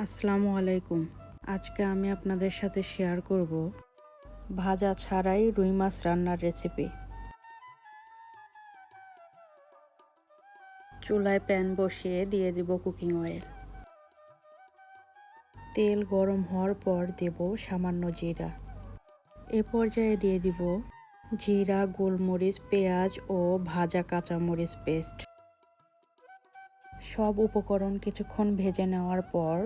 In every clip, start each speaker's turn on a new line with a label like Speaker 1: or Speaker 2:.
Speaker 1: আসসালামু আলাইকুম। আজকে আমি আপনাদের সাথে শেয়ার করব ভাজা ছাড়াই রুই মাছ রান্নার রেসিপি। চুলায় প্যান বসিয়ে দিয়ে দিব কুকিং অয়েল। তেল গরম হওয়ার পর দেব সামান্য জিরা। এ পর্যায়ে দিয়ে দিব জিরা, গোলমরিচ, পেঁয়াজ ও ভাজা কাঁচামরিচ পেস্ট। সব উপকরণ কিছুক্ষণ ভেজে নেওয়ার পর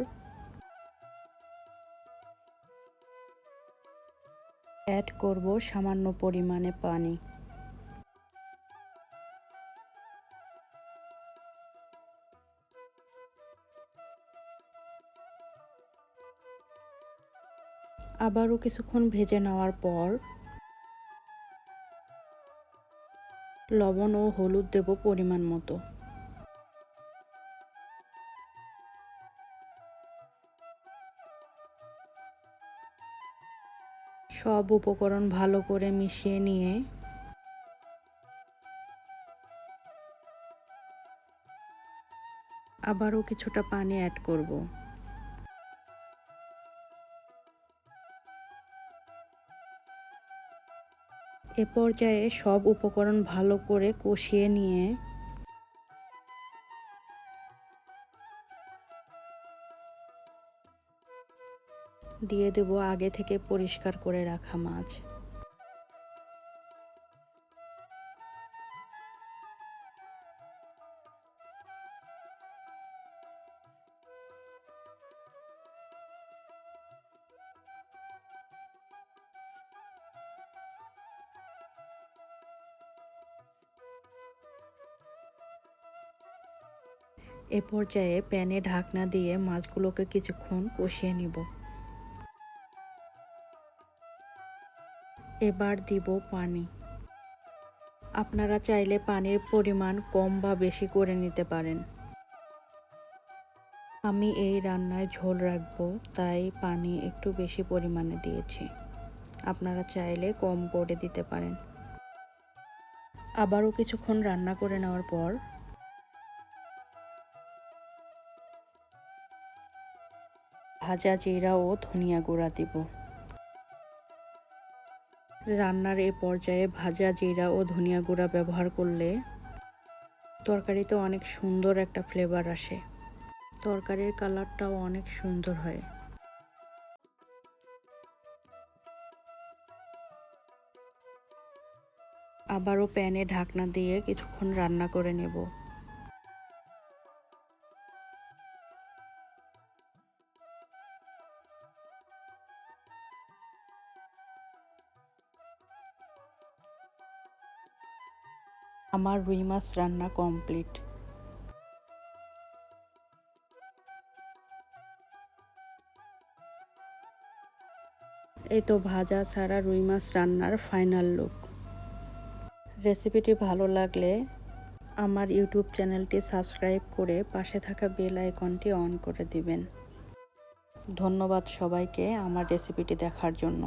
Speaker 1: অ্যাড করব সামান্য পরিমাণে পানি। আবারও কিছুক্ষণ ভেজে নেওয়ার পর লবণ ও হলুদ দেব পরিমাণ মতো। সব উপকরণ ভালো করে মিশিয়ে নিয়ে আবারও কিছুটা পানি অ্যাড করব। এ পর্যায়ে সব উপকরণ ভালো করে কষিয়ে নিয়ে দিয়ে দেব আগে থেকে পরিষ্কার করে রাখা মাছ। এ পর্যায়ে প্যানে ঢাকনা দিয়ে মাছগুলোকে কিছুক্ষণ কষিয়ে নিব। এবার দিব পানি। আপনারা চাইলে পানির পরিমাণ কম বা বেশি করে নিতে পারেন। আমি এই রান্নায় ঝোল রাখবো, তাই পানি একটু বেশি পরিমাণে দিয়েছি। আপনারা চাইলে কম করে দিতে পারেন। আবারও কিছুক্ষণ রান্না করে নেওয়ার পর ভাজা জিরা ও ধনিয়া গুঁড়া দিব। রান্নার এ পর্যায়ে ভাজা জিরা ও ধনিয়া গুঁড়া ব্যবহার করলে তরকারিতে অনেক সুন্দর একটা ফ্লেভার আসে। তরকারির কালারটাও অনেক সুন্দর হয়। আবারও প্যানে ঢাকনা দিয়ে কিছুক্ষণ রান্না করে নেব। আমার রুই মাছ রান্না কমপ্লিট। এই তো ভাজা ছাড়া রুই মাছ রান্নার ফাইনাল লুক। রেসিপিটি ভালো লাগলে আমার ইউটিউব চ্যানেলটি সাবস্ক্রাইব করে পাশে থাকা বেল আইকনটি অন করে দিবেন। ধন্যবাদ সবাইকে আমার রেসিপিটি দেখার জন্য।